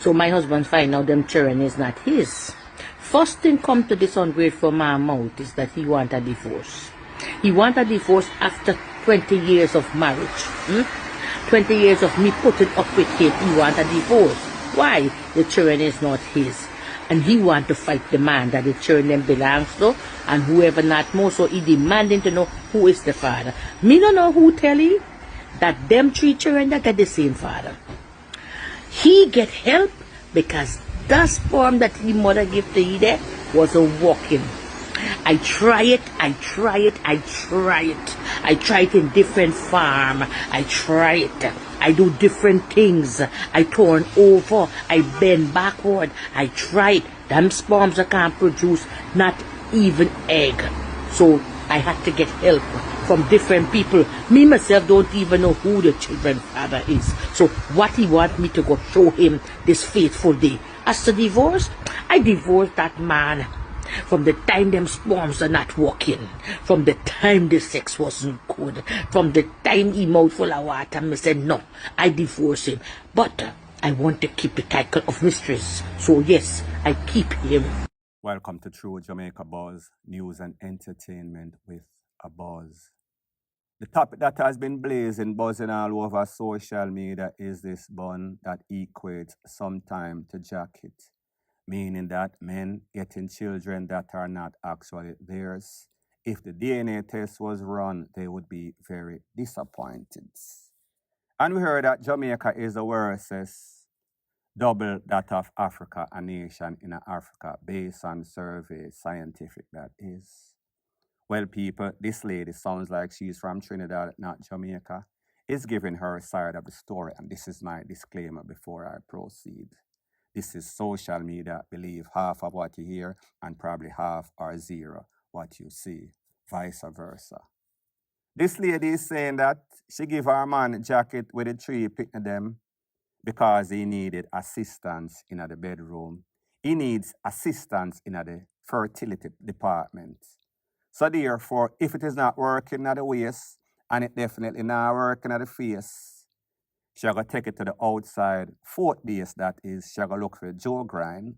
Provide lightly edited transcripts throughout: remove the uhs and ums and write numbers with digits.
So my husband find out them children is not his. First thing come to this ungrateful man mouth is that he want a divorce. He want a divorce after 20 years of marriage. 20 years of me putting up with him, he want a divorce. Why? The children is not his. And he want to fight the man that the children belongs to, and whoever not more, so he demanding to know who is the father. Me don't know who tell he that them 3 children that got the same father. He get help because that sperm that his mother give to he there wasn't working. I try it in different farm. I try it. I do different things. I turn over. I bend backward. I try it. Them sperms that can't produce not even egg. So I had to get help from different people. Me myself don't even know who the children's father is. So what he want me to go show him this faithful day. As to divorce, I divorced that man. From the time them sperms are not working, from the time the sex wasn't good, from the time he mouth full of water, I said no, I divorce him. But I want to keep the title of mistress. So yes, I keep him. Welcome to True Jamaica Buzz, news and entertainment with a buzz. The topic that has been buzzing all over social media is this bun that equates sometime to jacket. Meaning that men getting children that are not actually theirs. If the DNA test was run, they would be very disappointed. And we heard that Jamaica is the worstest, double that of Africa, a nation in Africa, based on survey, scientific that is. Well, people, this lady sounds like she's from Trinidad, not Jamaica, is giving her side of the story, and this is my disclaimer before I proceed. This is social media. Believe half of what you hear and probably half or zero what you see, vice versa. This lady is saying that she give her man a jacket with a 3 picking them because he needed assistance in the bedroom. He needs assistance in the fertility department. So therefore, if it is not working at the waist and it definitely not working at the face, she going to take it to the outside fourth base, that is, she going to look for Joe Grind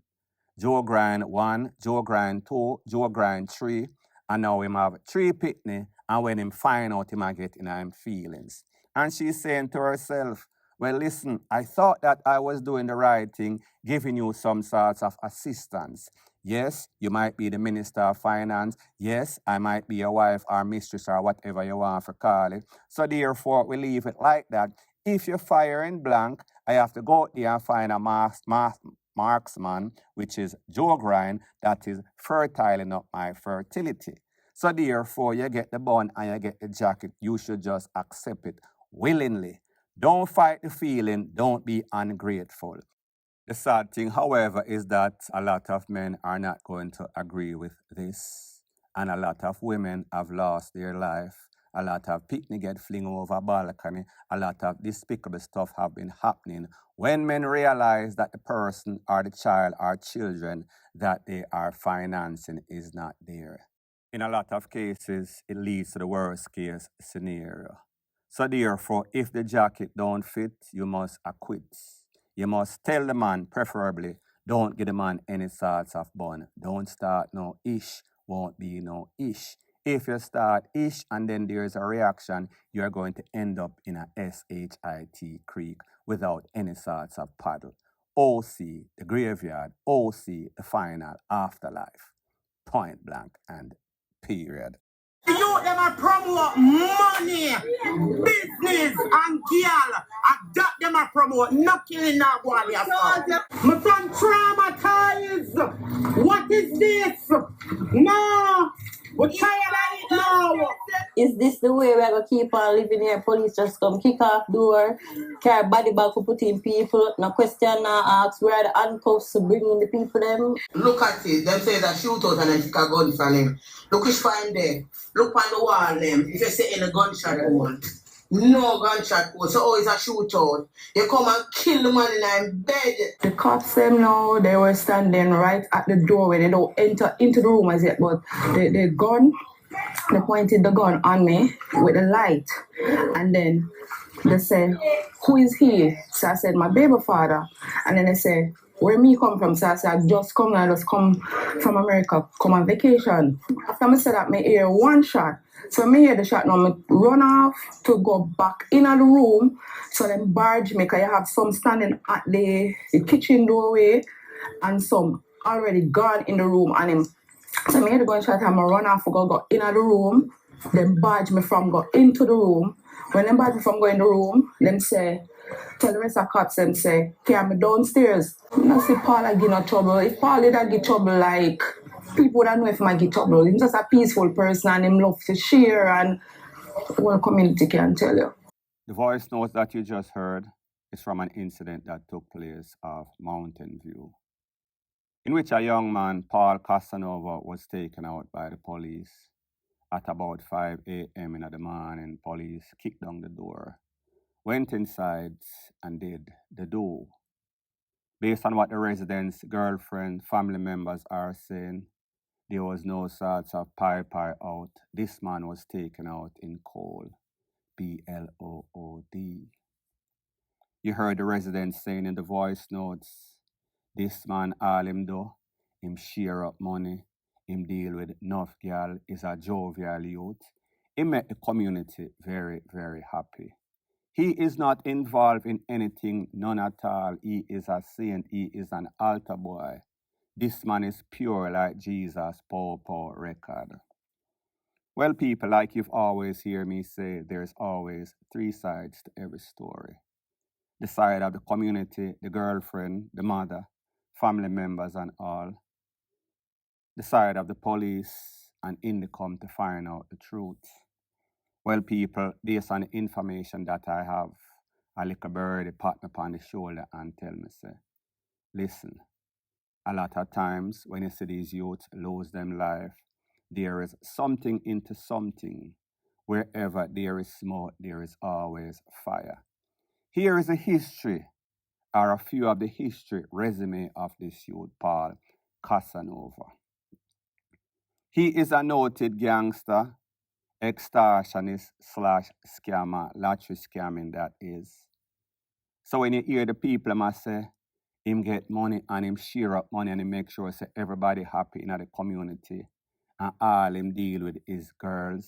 1, Joe Grind 2, Joe Grind 3, and now him have 3 pitney, and when him find out, him get in him feelings. And she's saying to herself, well, listen, I thought that I was doing the right thing, giving you some sorts of assistance. Yes, you might be the Minister of Finance. Yes, I might be your wife or mistress or whatever you want to call it. So therefore, we leave it like that. If you're firing blank, I have to go out there and find a marksman, which is Joe Grind, that is fertiling up my fertility. So therefore, you get the bun and you get the jacket. You should just accept it willingly. Don't fight the feeling. Don't be ungrateful. The sad thing, however, is that a lot of men are not going to agree with this. And a lot of women have lost their life. A lot of picnic get fling over balcony. A lot of despicable stuff have been happening when men realize that the person or the child or children that they are financing is not there. In a lot of cases, it leads to the worst case scenario. So therefore, if the jacket don't fit, you must acquit. You must tell the man, preferably, don't give the man any sorts of bun. Don't start no ish, won't be no ish. If you start ish and then there's a reaction, you're going to end up in a SHIT creek without any sorts of paddle. OC, the graveyard. OC, the final afterlife. Point blank and period. The youth them a promote money, business and girl. I got them a promote, not killing that boy. My son traumatized. What is this? No. We're tired of it now. Is this the way we're going to keep on living here? Police just come kick off door, carry body bag to put in people. No question, no ask. Where are the handcuffs to bring in the people them? Look at it. Them say that shootout and then take a gun from him. Look which find there. Look on the wall them. If you say any gunshot hole. No gunshot hole. So always a shootout. You come and kill the man in his bed. The cops them now, they were standing right at the doorway. They don't enter into the room as yet, but the gun They pointed the gun on me with the light. And then they said, who is he? So I said, my baby father. And then they said, where me come from? So I said, I just come from America, come on vacation. After I said that, I hear one shot. So I hear the shot now, I run off to go back in the room. So then barge me, because you have some standing at the kitchen doorway and some already gone in the room. And him, so I hear the gunshot and I run off to go in the room. Then barge me from go into the room. When them barge me from go in the room, them say, tell the rest of the cops, them say, carry me downstairs. I don't see Paul I get no trouble. If Paul did get trouble, like, people don't know if I get trouble. He's just a peaceful person and him love to share and the whole community can tell you. The voice note that you just heard is from an incident that took place off Mountain View, in which a young man, Paul Casanova, was taken out by the police at about 5 a.m. in the morning. Police kicked down the door, went inside and did the do. Based on what the residents, girlfriend, family members are saying, there was no sorts of pie out. This man was taken out in cold, BLOOD. You heard the residents saying in the voice notes, this man all him do, him share up money, him deal with enough girl, is a jovial youth. He make the community very, very happy. He is not involved in anything, none at all. He is a saint, he is an altar boy. This man is pure like Jesus, Popo record. Well, people, like you've always heard me say, there's always three sides to every story. The side of the community, the girlfriend, the mother, family members and all. The side of the police, and in the come to find out the truth. Well, people, based on the information that I have, a little birdie pat me upon the shoulder and tell me, say, listen, a lot of times when you see these youths lose them life, there is something into something. Wherever there is smoke, there is always fire. Here is a history, or a few of the history resume of this youth, Paul Casanova. He is a noted gangster, extortionist / scammer, lottery scamming that is. So when you hear the people must say, him get money and him share up money and him make sure say everybody happy in the community and all him deal with is girls.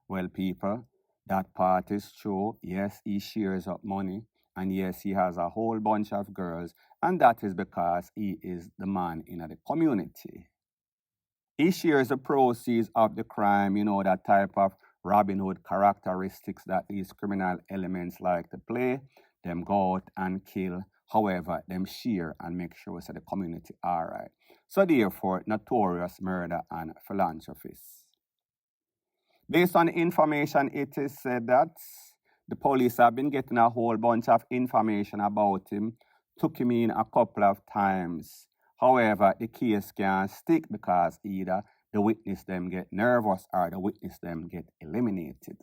Well, people, that part is true. Yes, he shares up money and yes, he has a whole bunch of girls, and that is because he is the man in the community. He shares the proceeds of the crime, that type of Robin Hood characteristics that these criminal elements like to play. Them go out and kill. However, them share and make sure so the community all right. So therefore, notorious murder and philanthropists. Based on information, it is said that the police have been getting a whole bunch of information about him, took him in a couple of times. However, the case can't stick because either the witness them get nervous or the witness them get eliminated.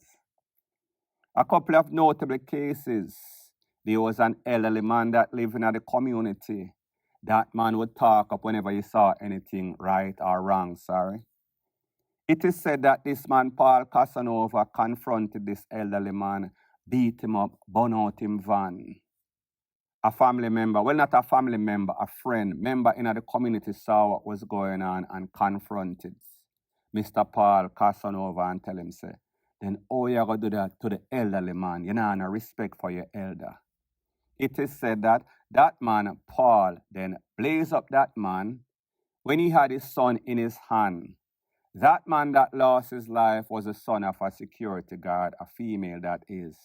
A couple of notable cases. There was an elderly man that lived in the community. That man would talk up whenever he saw anything right or wrong, It is said that this man, Paul Casanova, confronted this elderly man, beat him up, burn out him van. A family member, well, not a family member, a friend, member in the community saw what was going on and confronted Mr. Paul Casanova and tell him, say, then how you going to do that to the elderly man? You know, no respect for your elder. It is said that that man, Paul, then blazed up that man when he had his son in his hand. That man that lost his life was the son of a security guard, a female that is.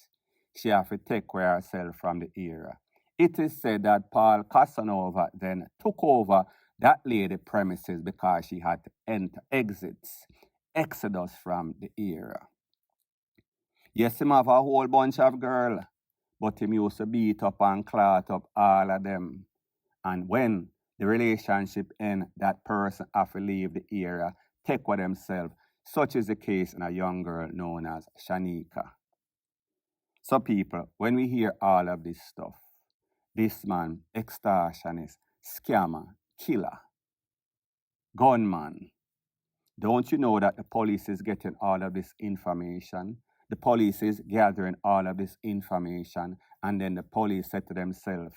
She have to take care of herself from the era. It is said that Paul Casanova then took over that lady premises because she had to enter exodus from the era. Yes, him have a whole bunch of girls, but him used to beat up and clot up all of them. And when the relationship end, that person have to leave the era, take for themselves. Such is the case in a young girl known as Shanika. So people, when we hear all of this stuff, this man, extortionist, scammer, killer, gunman, Don't you know that the police is getting all of this information? The police is gathering all of this information, and then the police said to themselves,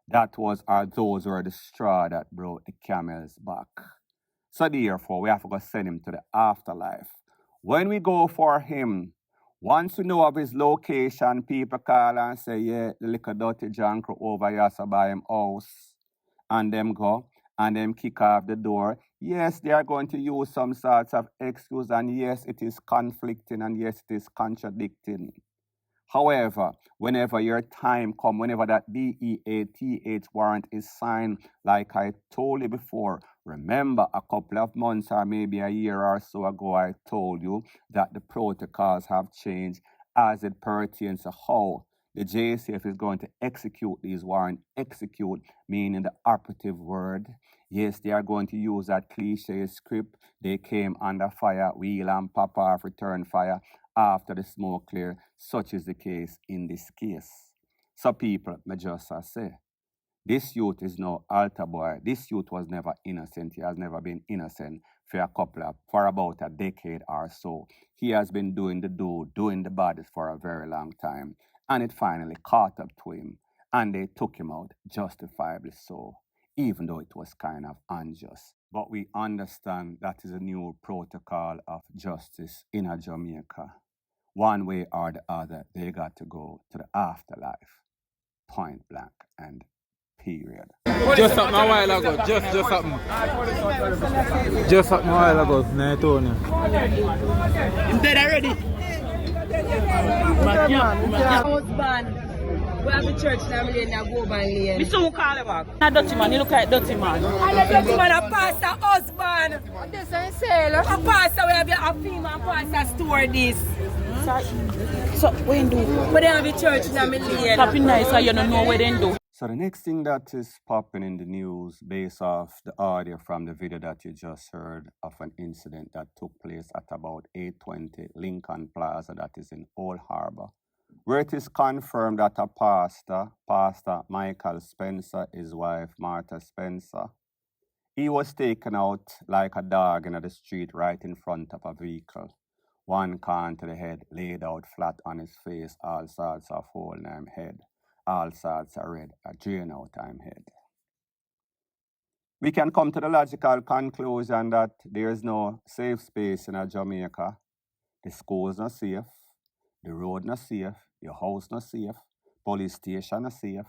that was or those were the straw that broke the camel's back. So therefore, we have to go send him to the afterlife. When we go for him, once we know of his location, people call and say, yeah, the little dirty John Crook over here so by him house. And them go and them kick off the door. Yes, they are going to use some sorts of excuse, and yes, it is conflicting, and yes, it is contradicting. However, whenever your time comes, whenever that DEATH warrant is signed, like I told you before, remember a couple of months or maybe a year or so ago, I told you that the protocols have changed as it pertains to how the JCF is going to execute these warrants. Execute meaning the operative word. Yes, they are going to use that cliche script. They came under fire, wheel and pop off, return fire after the smoke clear. Such is the case in this case. So people, may just say, this youth is no altar boy. This youth was never innocent. He has never been innocent for about a decade or so. He has been doing the bad for a very long time. And it finally caught up to him. And they took him out, justifiably so, even though it was kind of unjust. But we understand that is a new protocol of justice in a Jamaica. One way or the other, they got to go to the afterlife. Point blank and period. Just something a while ago. Just something. Just something a while ago. No, I told you. I'm dead already. Husband. We have the church now, we go by lane. Mr. Who call him back? Not dirty man, you look like dirty man. And the dirty man a pastor husband. This is sailor. A pastor, we have a female pastor store this. So, when do? But they have the church now, we lane. Happy nice, so you don't know what they do. So the next thing that is popping in the news based off the audio from the video that you just heard of an incident that took place at about 8:20 Lincoln Plaza, that is in Old Harbor, where it is confirmed that a Pastor Michael Spencer, his wife Martha Spencer, he was taken out like a dog in the street right in front of a vehicle. One can to the head, laid out flat on his face, all sorts of hole in him head, all sorts of red, a drain out him head. We can come to the logical conclusion that there is no safe space in Jamaica. The school's not safe, the road not safe, your house not safe, police station not safe,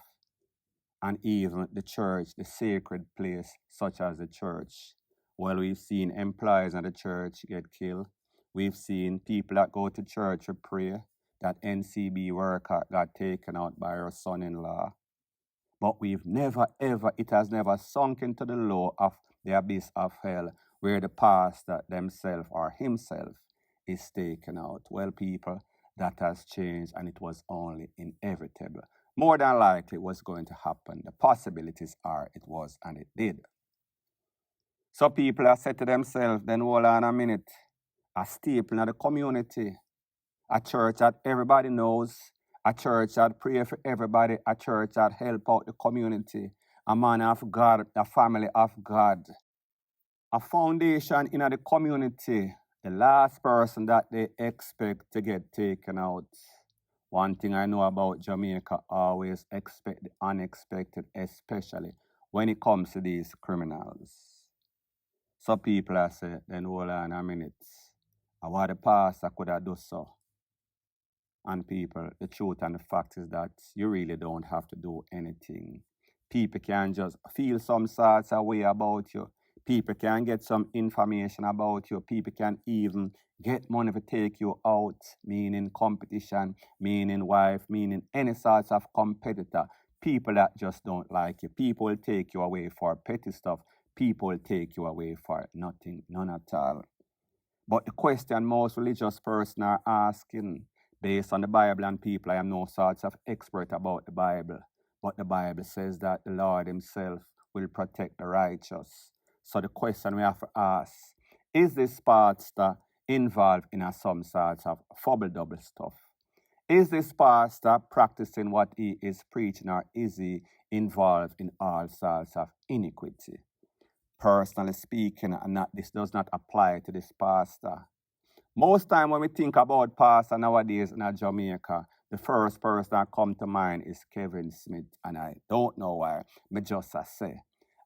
and even the church, the sacred place such as the church. Well, we've seen employees in the church get killed. We've seen people that go to church to pray. That NCB worker got taken out by her son-in-law. But we've never, ever, it has never sunk into the low of the abyss of hell where the pastor themselves or himself is taken out. Well, people, that has changed and it was only inevitable. More than likely it was going to happen. The possibilities are it was and it did. So people have said to themselves, then hold on a minute, a staple in the community, a church that everybody knows, a church that pray for everybody, a church that help out the community, a man of God, a family of God, a foundation in the community, the last person that they expect to get taken out. One thing I know about Jamaica, always expect the unexpected, especially when it comes to these criminals. So people are saying, then hold on a minute, what the pastor could have done so. And people, the truth and the fact is that you really don't have to do anything. People can just feel some sorts of way about you. People can get some information about you. People can even get money to take you out, meaning competition, meaning wife, meaning any sorts of competitor. People that just don't like you. People will take you away for petty stuff. People will take you away for nothing, none at all. But the question most religious persons are asking, based on the Bible and people, I am no sorts of expert about the Bible, but the Bible says that the Lord himself will protect the righteous. So the question we have to ask, is this pastor involved in some sorts of fubble-double stuff? Is this pastor practicing what he is preaching, or is he involved in all sorts of iniquity? personally speaking, and this does not apply to this pastor. Most time when we think about pastor nowadays in Jamaica, the first person that come to mind is Kevin Smith, and I don't know why. Me just say,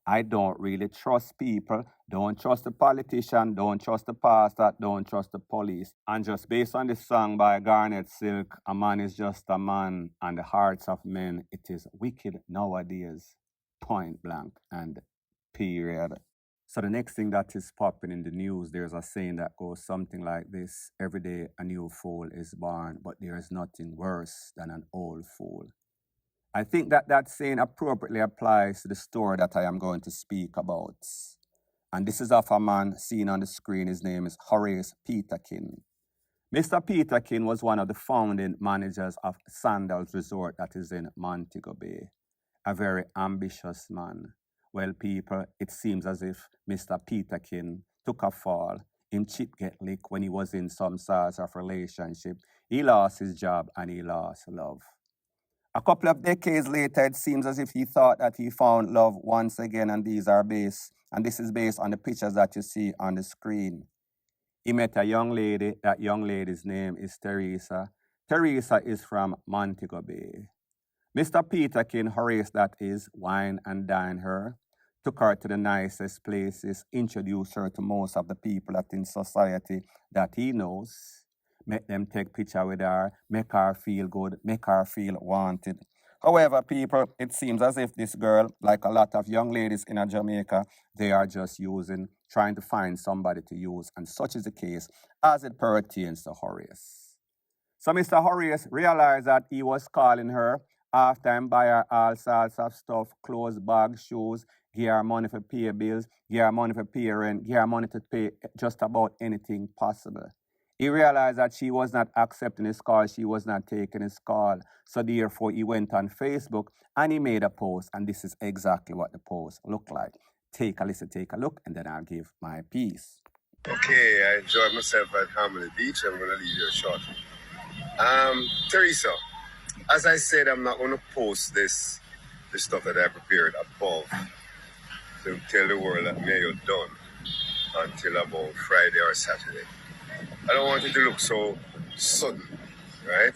I don't really trust people, don't trust the politician, don't trust the pastor, don't trust the police. And just based on this song by Garnet Silk, a man is just a man, and the hearts of men, it is wicked nowadays, point blank and period. So the next thing that is popping in the news, there's a saying that goes something like this: every day a new fool is born, but there is nothing worse than an old fool. I think that saying appropriately applies to the story that I am going to speak about. And this is of a man seen on the screen. His name is Horace Peterkin. Mr. Peterkin was one of the founding managers of Sandals Resort that is in Montego Bay. A very ambitious man. Well, people, it seems as if Mr. Peterkin took a fall in chip get lick when he was in some sort of relationship. He lost his job and he lost love. A couple of decades later, it seems as if he thought that he found love once again, and this is based on the pictures that you see on the screen. He met a young lady. That young lady's name is Teresa. Teresa is from Montego Bay. Mr. Peterkin, Horace that is, wine and dine her, took her to the nicest places, introduced her to most of the people that in society that he knows, make them take picture with her, make her feel good, make her feel wanted. However, people, it seems as if this girl, like a lot of young ladies in Jamaica, they are just trying to find somebody to use, and such is the case as it pertains to Horace. So Mr. Horace realized that he was calling her after him buy her all sorts of stuff, clothes, bags, shoes, give her money for pay bills, give her money for pay rent, give her money to pay just about anything possible. He realized that she was not accepting his call, she was not taking his call. So therefore, he went on Facebook and he made a post, and this is exactly what the post looked like. Take a listen, take a look, and then I'll give my piece. Okay, I enjoyed myself at Harmony Beach. I'm going to leave you shortly. Teresa, as I said, I'm not going to post this stuff that I prepared above to tell the world that me and you're done until about Friday or Saturday. I don't want it to look so sudden, right?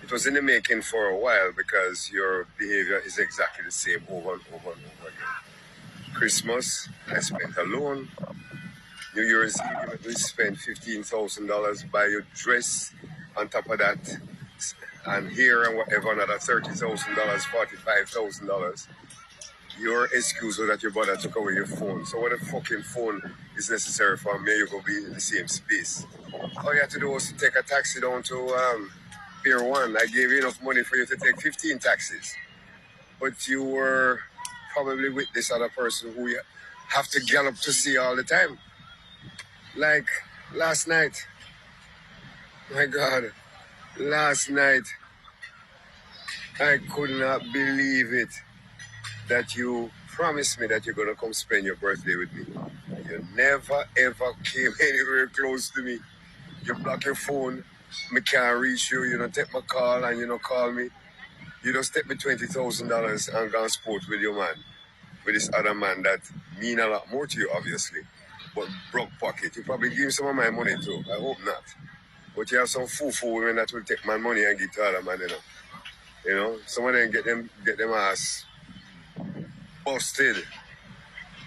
It was in the making for a while because your behavior is exactly the same over and over and over again. Christmas, I spent alone. New Year's Eve, we spent $15,000, buy your dress on top of that, and here and whatever, another $30,000, $45,000. Your excuse was that your brother took away your phone. So what a fucking phone is necessary for me? You go be in the same space. All you had to do was to take a taxi down to Pier 1. I gave you enough money for you to take 15 taxis. But you were probably with this other person who you have to gallop to see all the time. Like last night. My God. Last night. I could not believe it that you promised me that you're going to come spend your birthday with me. You never, ever came anywhere close to me. You block your phone. Me can't reach you. You don't take my call and you don't call me. You just take me $20,000 and go and sport with your man. With this other man that mean a lot more to you, obviously. But broke pocket. You probably give some of my money too. I hope not. But you have some foo-foo women that will take my money and give to other man, You know, some of them get them ass busted,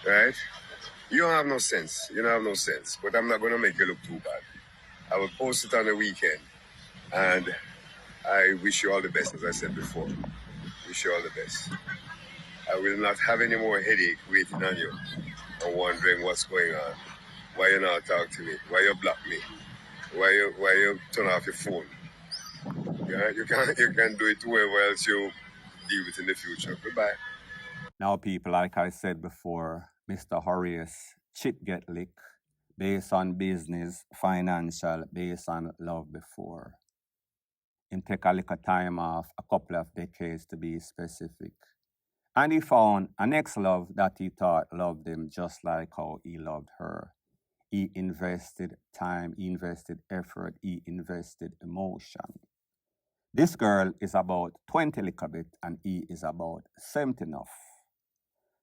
right? You don't have no sense. You don't have no sense. But I'm not going to make you look too bad. I will post it on the weekend. And I wish you all the best, as I said before. Wish you all the best. I will not have any more headache waiting on you and wondering what's going on. Why you not talk to me? Why you block me? Why you turn off your phone? Yeah, you can do it to whoever else you deal with in the future. Goodbye. Now, people, like I said before, Mr. Horace, chip get lick, based on business, financial, based on love before. Him take a little time off, a couple of decades to be specific. And he found an ex-love that he thought loved him just like how he loved her. He invested time, he invested effort, he invested emotion. This girl is about 20 little bit and he is about 70 enough.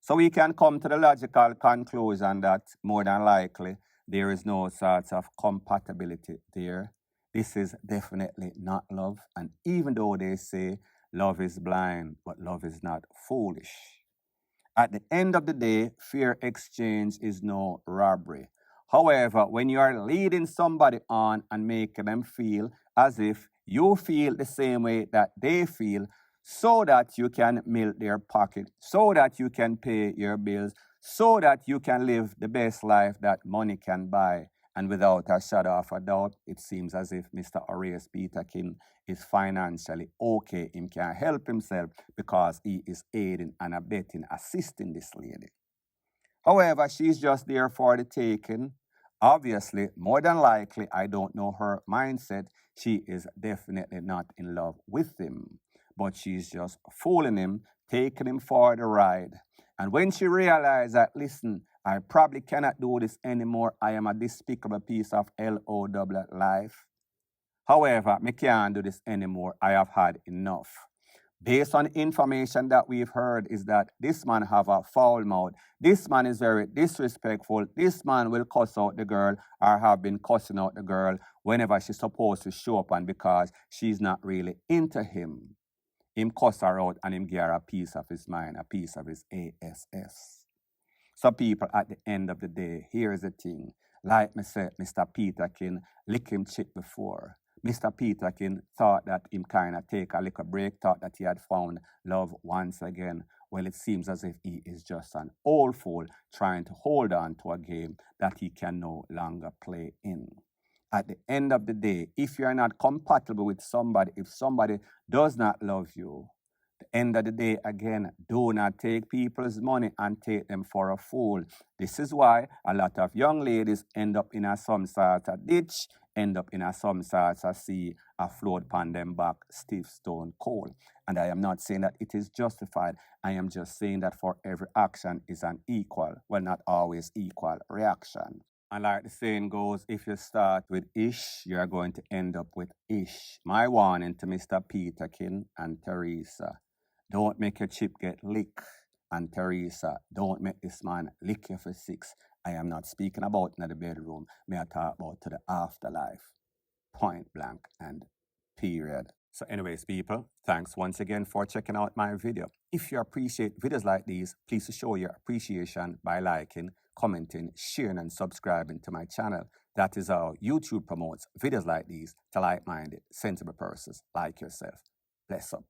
So we can come to the logical conclusion that more than likely there is no sort of compatibility there. This is definitely not love. And even though they say love is blind, but love is not foolish. At the end of the day, fair exchange is no robbery. However, when you are leading somebody on and making them feel as if you feel the same way that they feel, so that you can milk their pocket, so that you can pay your bills, so that you can live the best life that money can buy. And without a shadow of a doubt, it seems as if Mr. Horace Peterkin is financially okay. He can help himself because he is aiding and abetting, assisting this lady. However, she's just there for the taking. Obviously, more than likely, I don't know her mindset. She is definitely not in love with him, but she's just fooling him, taking him for the ride. And when she realized that, listen, I probably cannot do this anymore. I am a despicable piece of LOW life. However, I can't do this anymore. I have had enough. Based on information that we've heard is that this man have a foul mouth. This man is very disrespectful. This man will cuss out the girl or have been cussing out the girl whenever she's supposed to show up and because she's not really into him. Him cuss her out and him give her a piece of his mind, a piece of his ASS. So people, at the end of the day, here's the thing. Like me said, Mr. Peterkin lick him chip before. Mr. Peterkin thought that him kind of take a little break, thought that he had found love once again. Well, it seems as if he is just an old fool trying to hold on to a game that he can no longer play in. At the end of the day, if you're not compatible with somebody, if somebody does not love you, at the end of the day, again, do not take people's money and take them for a fool. This is why a lot of young ladies end up in some sort of ditch, end up in some sort of sea, afloat upon them back, stiff stone cold. And I am not saying that it is justified. I am just saying that for every action is an equal, well, not always equal reaction. And like the saying goes, if you start with ish, you're going to end up with ish. My warning to Mr. Peterkin and Teresa, don't make your chip get licked. And Teresa, don't make this man lick you for 6. I am not speaking about in the bedroom. May I talk about to the afterlife. Point blank and period. So anyways, people, thanks once again for checking out my video. If you appreciate videos like these, please show your appreciation by liking, commenting, sharing, and subscribing to my channel. That is how YouTube promotes videos like these to like-minded, sensible persons like yourself. Bless up.